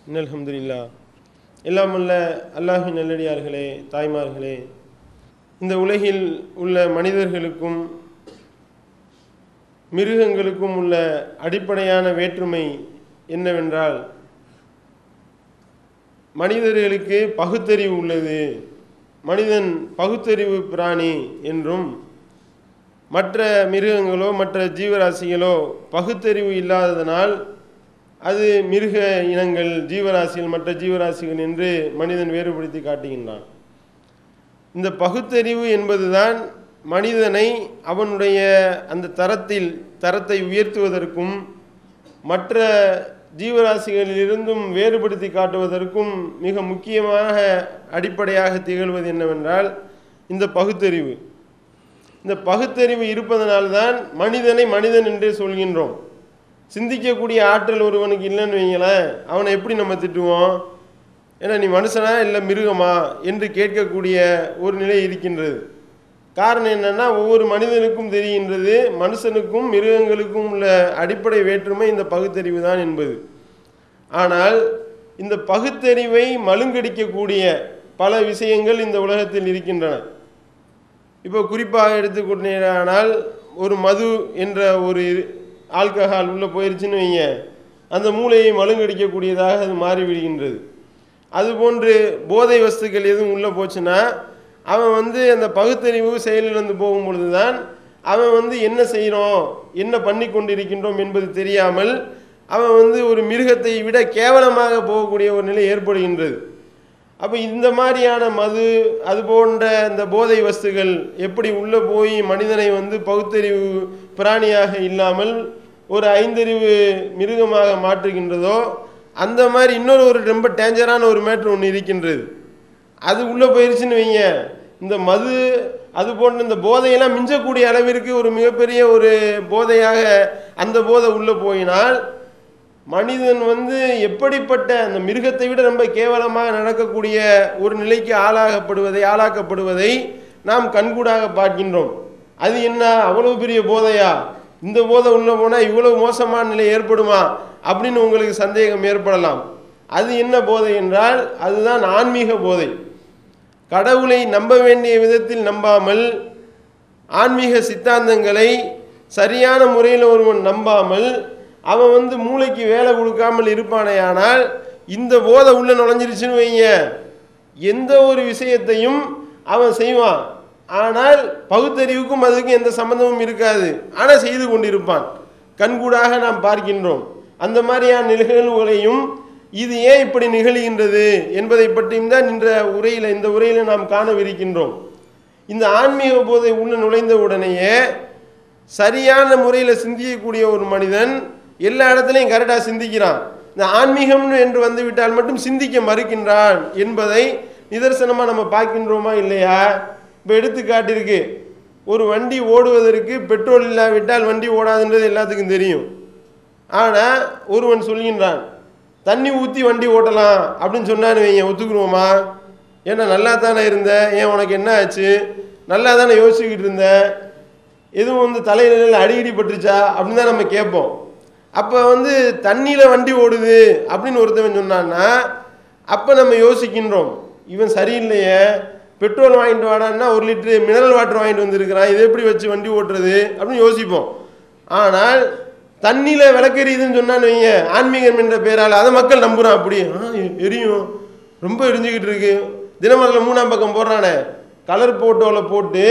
அல்ஹம்துலில்லாஹ். எல்லாம் வல்ல அல்லாஹ்வின் நல்லடியார்களே, தாய்மார்களே, இந்த உலகில் உள்ள மனிதர்களுக்கும் மிருகங்களுக்கும் உள்ள அடிப்படையான வேற்றுமை என்னவென்றால், மனிதர்களுக்கு பகுத்தறிவு உள்ளது. மனிதன் பகுத்தறிவு பிராணி என்றும், மற்ற மிருகங்களோ மற்ற ஜீவராசிகளோ பகுத்தறிவு இல்லாததனால் அது மிருக இனங்கள், ஜீவராசிகள் மற்ற ஜீவராசிகள் என்று மனிதன் வேறுபடுத்தி காட்டுகின்றான். இந்த பகுத்தறிவு என்பதுதான் மனிதனை அவனுடைய அந்த தரத்தை உயர்த்துவதற்கும் மற்ற ஜீவராசிகளிலிருந்தும் வேறுபடுத்தி காட்டுவதற்கும் மிக முக்கியமாக அடிப்படையாக திகழ்வது என்னவென்றால் இந்த பகுத்தறிவு. இந்த பகுத்தறிவு இருப்பதனால்தான் மனிதனை மனிதன் என்றே சொல்கின்றோம். சிந்திக்கக்கூடிய ஆற்றல் ஒருவனுக்கு இல்லைன்னு வைங்களேன், அவனை எப்படி நம்ம திட்டுவோம்? ஏன்னா நீ மனுஷனா இல்லை மிருகமா என்று கேட்கக்கூடிய ஒரு நிலை இருக்கின்றது. காரணம் என்னன்னா, ஒவ்வொரு மனிதனுக்கும் தெரிகின்றது மனுஷனுக்கும் மிருகங்களுக்கும் உள்ள அடிப்படை வேற்றுமை இந்த பகுத்தறிவு தான் என்பது. ஆனால் இந்த பகுத்தறிவை மழுங்கடிக்கக்கூடிய பல விஷயங்கள் இந்த உலகத்தில் இருக்கின்றன. இப்போ குறிப்பாக எடுத்துக்கொண்டேனால், ஒரு மது என்ற ஒரு ஆல்கஹால் உள்ளே போயிடுச்சுன்னு வைங்க, அந்த மூளையை மழுங்கடிக்கக்கூடியதாக அது மாறிவிடுகின்றது. அதுபோன்று போதை வஸ்துக்கள் எதுவும் உள்ளே போச்சுன்னா அவன் அந்த பகுத்தறிவு செயலிழந்து போகும் பொழுது தான் அவன் என்ன செய்கிறோம், என்ன பண்ணி கொண்டிருக்கின்றோம் என்பது தெரியாமல் அவன் ஒரு மிருகத்தை விட கேவலமாக போகக்கூடிய ஒரு நிலை ஏற்படுகின்றது. அப்போ இந்த மாதிரியான மது, அது போன்ற இந்த போதை வஸ்துகள் எப்படி உள்ளே போய் மனிதனை பகுத்தறிவு பிராணியாக இல்லாமல் ஒரு ஐந்தறிவு மிருகமாக மாற்றுகின்றதோ, அந்த மாதிரி இன்னொரு ரொம்ப டேஞ்சரான ஒரு மேட்ரு ஒன்று இருக்கின்றது. அது உள்ளே போயிடுச்சுன்னு வைங்க, இந்த மது அது போன்ற இந்த போதையெல்லாம் மிஞ்சக்கூடிய அளவிற்கு ஒரு மிகப்பெரிய ஒரு போதையாக அந்த போதை உள்ளே போயினால் மனிதன் எப்படிப்பட்ட அந்த மிருகத்தை விட ரொம்ப கேவலமாக நடக்கக்கூடிய ஒரு நிலைக்கு ஆளாக்கப்படுவதை நாம் கண்கூடாக பார்க்கின்றோம். அது என்ன, அவ்வளவு பெரிய போதையா? இந்த போதை உள்ளே போனால் இவ்வளவு மோசமான நிலை ஏற்படுமா அப்படின்னு உங்களுக்கு சந்தேகம் ஏற்படலாம். அது என்ன போதை என்றால், அதுதான் ஆன்மீக போதை. கடவுளை நம்ப வேண்டிய விதத்தில் நம்பாமல், ஆன்மீக சித்தாந்தங்களை சரியான முறையில் ஒருவன் நம்பாமல் அவன் மூளைக்கு வேலை கொடுக்காமல் இருப்பானேயானால், இந்த போதை உள்ள நுழைஞ்சிருச்சுன்னு வைங்க, எந்த ஒரு விஷயத்தையும் அவன் செய்வான். ஆனால் பகுத்தறிவுக்கும் அதுக்கும் எந்த சம்பந்தமும் இருக்காது, ஆனால் செய்து கொண்டிருப்பான். கண்கூடாக நாம் பார்க்கின்றோம். அந்த மாதிரியான நிகழ்வுகளையும் இது ஏன் இப்படி நிகழ்கின்றது என்பதை பற்றியும் தான் இந்த உரையில் நாம் காணவிருக்கின்றோம். இந்த ஆன்மீக போதை உள்ள நுழைந்த உடனேயே சரியான முறையில் சிந்திக்கக்கூடிய ஒரு மனிதன் எல்லா இடத்துலையும் கரெக்டாக சிந்திக்கிறான். இந்த ஆன்மீகம் என்று வந்துவிட்டால் மட்டும் சிந்திக்க மறுக்கின்றான் என்பதை நிதர்சனமாக நம்ம பார்க்கின்றோமா இல்லையா? இப்போ எடுத்துக்காட்டிற்கு, ஒரு வண்டி ஓடுவதற்கு பெட்ரோல் இல்லாவிட்டால் வண்டி ஓடாதுன்றது எல்லாத்துக்கும் தெரியும். ஆனால் ஒருவன் சொல்கின்றான், தண்ணி ஊற்றி வண்டி ஓட்டலாம் அப்படின்னு சொன்னான்னு வைங்க, ஒத்துக்குருவோமா? ஏன்னா நல்லா தானே இருந்த, ஏன் உனக்கு என்ன ஆச்சு, நல்லா தானே யோசிச்சுக்கிட்டு இருந்த, எதுவும் தலையில அடிக்கடி பட்டுருச்சா அப்படின்னு தான் நம்ம கேட்போம். அப்போ தண்ணியில் வண்டி ஓடுது அப்படின்னு ஒருத்தவன் சொன்னான்னா அப்போ நம்ம யோசிக்கின்றோம், இவன் சரியில்லையே, பெட்ரோல் வாங்கிட்டு வாடான்னா 1 லிட்டரு மினரல் வாட்டர் வாங்கிட்டு வந்திருக்கிறான், இதை எப்படி வச்சு வண்டி ஓட்டுறது அப்படின்னு யோசிப்போம். ஆனால் தண்ணியில் விளக்கெரியுதுன்னு சொன்னான்னு வைங்க, ஆன்மீகம் என்ற பேரால் அதை மக்கள் நம்புகிறான். அப்படி எரியும், ரொம்ப எரிஞ்சுக்கிட்டு இருக்கு, தினமலரில் 3ஆம் பக்கம் போடுறானே, கலர் போட்டோவில் போட்டு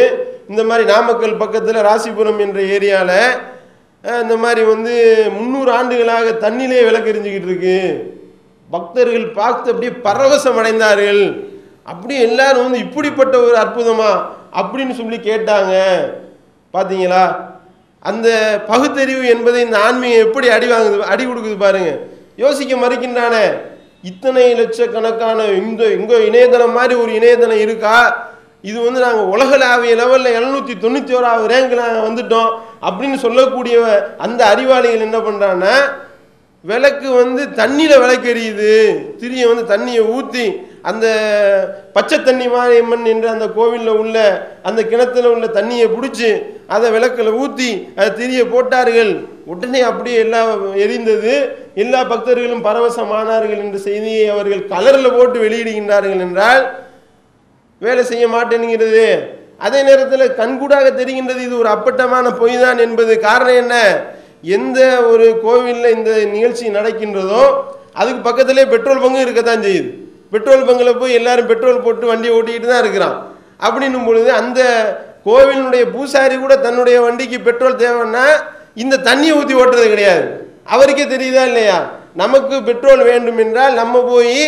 இந்த மாதிரி நாமக்கல் பக்கத்தில் ராசிபுரம் என்ற ஏரியாவில் இந்த மாதிரி 300 ஆண்டுகளாக தண்ணியிலே விளக்கெரிஞ்சுக்கிட்டு இருக்கு, பக்தர்கள் பார்த்து அப்படியே பரவசம் அடைந்தார்கள், அப்படியே எல்லாரும் இப்படிப்பட்ட ஒரு அற்புதமா அப்படின்னு சொல்லி கேட்டாங்க. பார்த்தீங்களா? அந்த பகுத்தறிவு என்பதை இந்த ஆன்மீகம் எப்படி அடி கொடுக்குது பாருங்க. யோசிக்க மறுக்கின்றானே, இத்தனை லட்சக்கணக்கான எங்க இணையதளம் மாதிரி ஒரு இணையதளம் இருக்கா, இது நாங்கள் உலகளாவிய லெவலில் 791வது ரேங்கில் நாங்கள் வந்துட்டோம் அப்படின்னு சொல்லக்கூடிய அந்த அறிவாளிகள் என்ன பண்ணுறான்னா, விளக்கு தண்ணியில் விளக்கெரியுது, திரிய தண்ணியை ஊற்றி அந்த பச்சை தண்ணி மாரியம்மன் என்ற அந்த கோவிலில் உள்ள அந்த கிணத்துல உள்ள தண்ணியை பிடிச்சி அதை விளக்கில் ஊற்றி அதை திரிய போட்டார்கள், உடனே அப்படியே எல்லாம் எரிந்தது, எல்லா பக்தர்களும் பரவசமானார்கள் என்ற செய்தியை அவர்கள் கலரில் போட்டு வெளியிடுகின்றார்கள் என்றால் வேலை செய்ய மாட்டேங்கிறது. அதே நேரத்தில் கண்கூடாக தெரிகின்றது இது ஒரு அப்பட்டமான பொய் தான் என்பது. காரணம் என்ன? எந்த ஒரு கோவிலில் இந்த நிகழ்ச்சி நடக்கின்றதோ அதுக்கு பக்கத்திலே பெட்ரோல் பங்கு இருக்கத்தான் செய்யுது. பெட்ரோல் பங்கில் போய் எல்லாரும் பெட்ரோல் போட்டு வண்டியை ஓட்டிக்கிட்டு தான் இருக்கிறான். அப்படின்னும் பொழுது அந்த கோவிலினுடைய பூசாரி கூட தன்னுடைய வண்டிக்கு பெட்ரோல் தேவைன்னா இந்த தண்ணியை ஊற்றி ஓட்டுறது கிடையாது. அவருக்கே தெரியுதா இல்லையா? நமக்கு பெட்ரோல் வேண்டும் என்றால் நம்ம போய்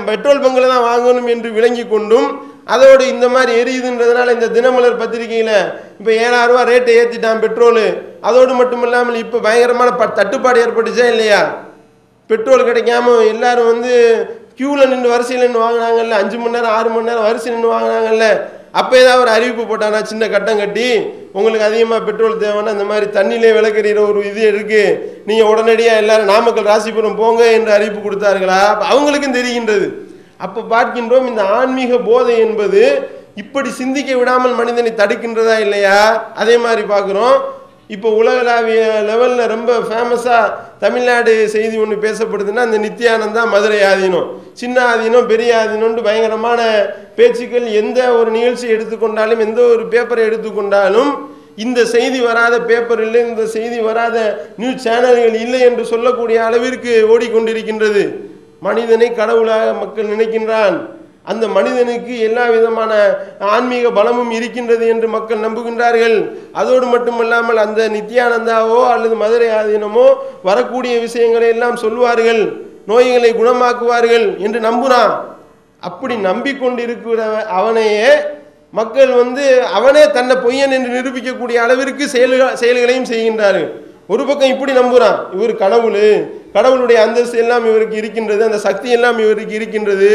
பெட்ரோல் பங்கில் தான் வாங்கணும் என்று விளங்கி கொண்டும் அதோடு இந்த மாதிரி எரியுதுன்றதுனால இந்த தினமலர் பத்திரிகையில் இப்போ 7000 ரூபா ரேட்டை ஏற்றிட்டான் பெட்ரோலு. அதோடு மட்டும் இல்லாமல் இப்போ பயங்கரமான தட்டுப்பாடு ஏற்பட்டுச்சா இல்லையா? பெட்ரோல் கிடைக்காம எல்லாரும் வந்து கியூவில் நின்று வரிசையில் நின்று வாங்கினாங்கல்ல, 5 மணி நேரம் 6 மணி நேரம் வரிசை நின்று வாங்கினாங்கல்ல. அப்போ ஏதாவது ஒரு அறிவிப்பு போட்டானா சின்ன கட்டம் கட்டி உங்களுக்கு அதிகமாக பெட்ரோல் தேவைன்னா இந்த மாதிரி தண்ணியிலே விளக்கறிகிற ஒரு இது இருக்குது, நீங்கள் உடனடியாக எல்லாரும் நாமக்கல் ராசிபுரம் போங்க என்று அறிவிப்பு கொடுத்தார்களா? அவங்களுக்கும் தெரிகின்றது. அப்போ பார்க்கின்றோம் இந்த ஆன்மீக போதை என்பது இப்படி சிந்திக்க விடாமல் மனிதனை தடுக்கின்றதா இல்லையா? அதே மாதிரி பார்க்குறோம். இப்போ உலகளாவிய லெவலில் ரொம்ப ஃபேமஸாக தமிழ்நாடு செய்தி ஒன்று பேசப்படுதுன்னா அந்த நித்யானந்தா மதுரை ஆதீனம், சின்ன ஆதீனம், பெரிய ஆதீனம்னு பயங்கரமான பேச்சுக்கள். எந்த ஒரு நிகழ்ச்சி எடுத்துக்கொண்டாலும் எந்த ஒரு பேப்பரை எடுத்துக்கொண்டாலும் இந்த செய்தி வராத பேப்பர் இல்லை, இந்த செய்தி வராத நியூஸ் சேனல்கள் இல்லை என்று சொல்லக்கூடிய அளவிற்கு ஓடிக்கொண்டிருக்கின்றது. மனிதனை கடவுளாக மக்கள் நினைக்கின்றான். அந்த மனிதனுக்கு எல்லா விதமான ஆன்மீக பலமும் இருக்கின்றது என்று மக்கள் நம்புகின்றார்கள். அதோடு மட்டுமல்லாமல் அந்த நித்யானந்தாவோ அல்லது மதுரை ஆதீனமோ வரக்கூடிய விஷயங்களை எல்லாம் சொல்வார்கள், நோய்களை குணமாக்குவார்கள் என்று நம்புறான். அப்படி நம்பிக்கொண்டிருக்கிற அவனையே மக்கள் வந்து அவனே தன்னை பொய்யன் என்று நிரூபிக்கக்கூடிய அளவிற்கு செயல்களையும் செய்கின்றார்கள். ஒரு பக்கம் இப்படி நம்புறான், இவர் கடவுள், கடவுளுடைய அந்தஸ்து எல்லாம் இவருக்கு இருக்கின்றது, அந்த சக்தி எல்லாம் இவருக்கு இருக்கின்றது.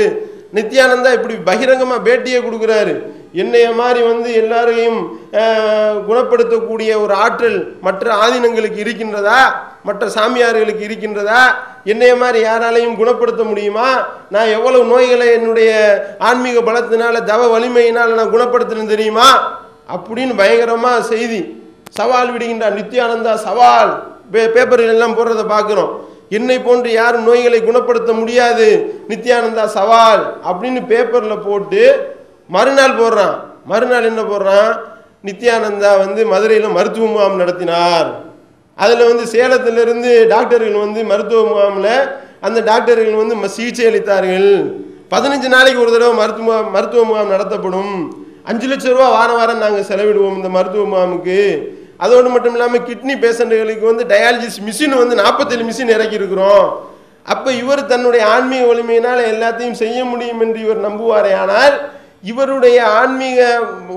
நித்யானந்தா இப்படி பகிரங்கமாக பேட்டியை கொடுக்குறாரு. என்னைய மாதிரி வந்து எல்லாரையும் குணப்படுத்தக்கூடிய ஒரு ஆற்றல் மற்ற ஆதீனங்களுக்கு இருக்கின்றதா, மற்ற சாமியார்களுக்கு இருக்கின்றதா? என்னைய மாதிரி யாராலையும் குணப்படுத்த முடியுமா? நான் எவ்வளவு நோய்களை என்னுடைய ஆன்மீக பலத்தினால தவ வலிமையினால் நான் குணப்படுத்தினேன் தெரியுமா? அப்படின்னு பயங்கரமாக செய்தி சவால் விடுகின்றார். நித்யானந்தா சவால் பேப்பர்கள் எல்லாம் போடுறதை பார்க்குறோம். என்னை போன்று யாரும் நோய்களை குணப்படுத்த முடியாது, நித்யானந்தா சவால் அப்படின்னு பேப்பரில் போட்டு மறுநாள் போடுறான். மறுநாள் என்ன போடுறான்? நித்யானந்தா வந்து மதுரையில் மருத்துவ முகாம் நடத்தினார். அதில் வந்து சேலத்திலிருந்து டாக்டர்கள் வந்து மருத்துவ முகாமில் அந்த டாக்டர்கள் வந்து சிகிச்சை அளித்தார்கள். 15 நாளைக்கு ஒரு தடவை மருத்துவ முகாம் நடத்தப்படும். 5 லட்சம் ரூபா வாரம் வாரம் நாங்கள் செலவிடுவோம் இந்த மருத்துவ முகாமுக்கு. அதோடு மட்டும் இல்லாமல் கிட்னி பேஷண்ட்டுகளுக்கு வந்து டயாலிசிஸ் மிஷின் வந்து 47 மிஷின் இறக்கி இருக்கிறோம். அப்போ இவர் தன்னுடைய ஆன்மீக வலிமையினால் எல்லாத்தையும் செய்ய முடியும் என்று இவர் நம்புவாரே. ஆனால் இவருடைய ஆன்மீக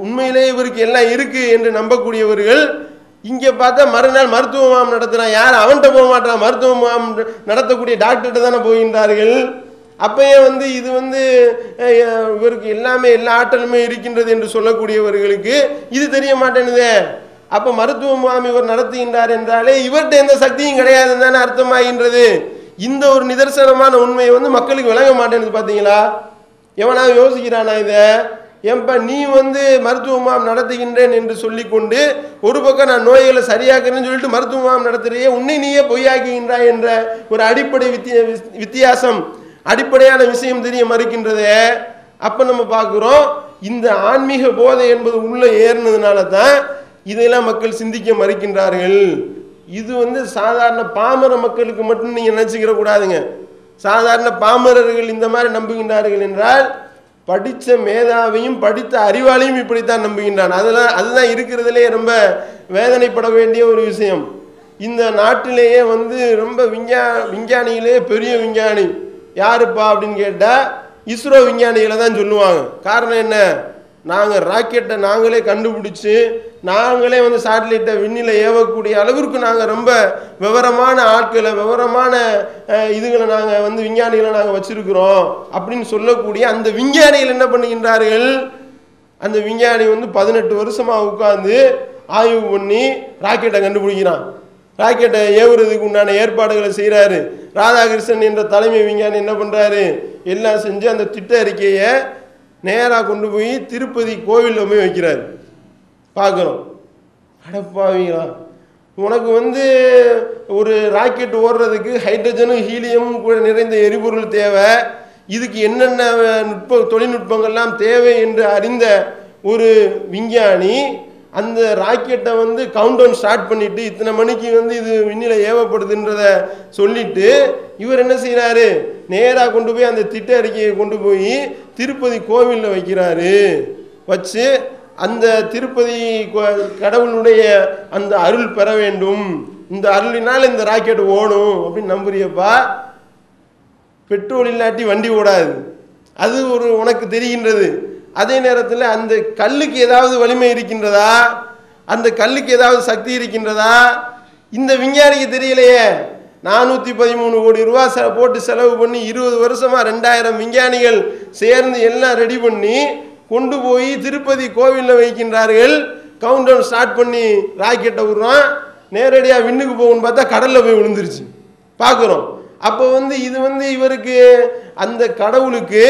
உண்மையிலே இவருக்கு எல்லாம் இருக்கு என்று நம்பக்கூடியவர்கள் இங்கே பார்த்தா மறுநாள் மருத்துவ முகாம் நடத்துகிறான். யார் அவன்கிட்ட போக மாட்டான், மருத்துவ முகாம் நடத்தக்கூடிய டாக்டர்கிட்ட தானே போகின்றார்கள். அப்பயே வந்து இது வந்து இவருக்கு எல்லாமே எல்லா ஆற்றலுமே இருக்கின்றது என்று சொல்லக்கூடியவர்களுக்கு இது தெரிய மாட்டேனுதே. அப்போ மருத்துவ முகாம் இவர் நடத்துகின்றார் என்றாலே இவர்கிட்ட எந்த சக்தியும் கிடையாதுன்னு தானே அர்த்தமாகின்றது. இந்த ஒரு நிதர்சனமான உண்மையை வந்து மக்களுக்கு விளங்க மாட்டேங்குது. பார்த்தீங்களா? எவனாவது யோசிக்கிறானா இதை? ஏன்பா நீ வந்து மருத்துவ முகாம் நடத்துகின்றேன் என்று சொல்லிக்கொண்டு ஒரு பக்கம் நான் நோய்களை சரியாக்குறேன்னு சொல்லிட்டு மருத்துவ முகாம் நடத்துறையே, உன்னை நீயே பொய்யாக்குகின்றாய் என்ற ஒரு அடிப்படை வித்தியாசம், அடிப்படையான விஷயம் தெரிய மறுக்கின்றதே. அப்போ நம்ம பார்க்குறோம் இந்த ஆன்மீக போதை என்பது உள்ளே ஏறினதுனால தான் இதெல்லாம் மக்கள் சிந்திக்க மறுக்கின்றார்கள். இது வந்து சாதாரண பாமர மக்களுக்கு மட்டும் நீங்கள் நினச்சிக்கிற கூடாதுங்க. சாதாரண பாமரர்கள் இந்த மாதிரி நம்புகின்றார்கள் என்றால் படித்த மேதாவையும் படித்த அறிவாளியும் இப்படித்தான் நம்புகின்றான். அதுதான் இருக்கிறதுலே ரொம்ப வேதனைப்பட வேண்டிய ஒரு விஷயம். இந்த நாட்டிலேயே வந்து ரொம்ப விஞ்ஞானிகளே பெரிய விஞ்ஞானி யாருப்பா அப்படின்னு கேட்டால் இஸ்ரோ விஞ்ஞானிகளை தான் சொல்லுவாங்க. காரணம் என்ன? நாங்கள் ராக்கெட்டை நாங்களே கண்டுபிடிச்சி நாங்களே வந்து சேட்டலைட்டை விண்ணில் ஏவக்கூடிய அளவிற்கு நாங்கள் ரொம்ப விவரமான ஆட்களை, விவரமான இதுகளை நாங்கள் வந்து விஞ்ஞானிகளை நாங்கள் வச்சிருக்கிறோம் அப்படின்னு சொல்லக்கூடிய அந்த விஞ்ஞானிகள் என்ன பண்ணுகின்றார்கள்? அந்த விஞ்ஞானி வந்து 18 வருஷமாக உட்கார்ந்து ஆய்வு பண்ணி ராக்கெட்டை கண்டுபிடிக்கிறான். ராக்கெட்டை ஏவுறதுக்கு உண்டான ஏற்பாடுகளை செய்கிறாரு. ராதாகிருஷ்ணன் என்ற தலைமை விஞ்ஞானி என்ன பண்ணுறாரு? எல்லாம் செஞ்சு அந்த திட்ட அறிக்கையை நேராக கொண்டு போய் திருப்பதி கோவிலில் போய் வைக்கிறார். பார்க்குறோம். அடப்பாவீங்களா, உனக்கு வந்து ஒரு ராக்கெட் ஓடுறதுக்கு ஹைட்ரஜனும் ஹீலியமும் கூட நிறைந்த எரிபொருள் தேவை, இதுக்கு என்னென்ன தொழில்நுட்பங்கள்லாம் தேவை என்று அறிந்த ஒரு விஞ்ஞானி அந்த ராக்கெட்டை வந்து கவுண்டவுன் ஸ்டார்ட் பண்ணிட்டு இத்தனை மணிக்கு வந்து இது விண்ணில ஏவப்படுதுன்றத சொல்லிட்டு இவர் என்ன செய்யறாரு, நேராக கொண்டு போய் அந்த திட்ட அறிக்கையை கொண்டு போய் திருப்பதி கோவிலில் வைக்கிறாரு. வச்சு அந்த திருப்பதி கடவுளுடைய அந்த அருள் பெற வேண்டும், இந்த அருளினால் இந்த ராக்கெட் ஓடும் அப்படின்னு நம்புறியப்பா. பெட்ரோல் இல்லாட்டி வண்டி ஓடாது, அது ஒரு உனக்கு தெரிகின்றது. அதே நேரத்தில் அந்த கல்லுக்கு ஏதாவது வலிமை இருக்கின்றதா, அந்த கல்லுக்கு ஏதாவது சக்தி இருக்கின்றதா, இந்த விஞ்ஞானிக்கு தெரியலையே. 413 கோடி ரூபா போட்டு செலவு பண்ணி 20 வருஷமா 2000 விஞ்ஞானிகள் சேர்ந்து எல்லாம் ரெடி பண்ணி கொண்டு போய் திருப்பதி கோவிலில் வைக்கின்றார்கள். கவுண்டவுன் ஸ்டார்ட் பண்ணி ராக்கெட்டை விடுறான், நேரடியாக விண்ணுக்கு போகணும்னு பார்த்தா கடலில் போய் விழுந்துருச்சு பார்க்குறோம். அப்போ வந்து இது வந்து இவருக்கு அந்த கடவுளுக்கு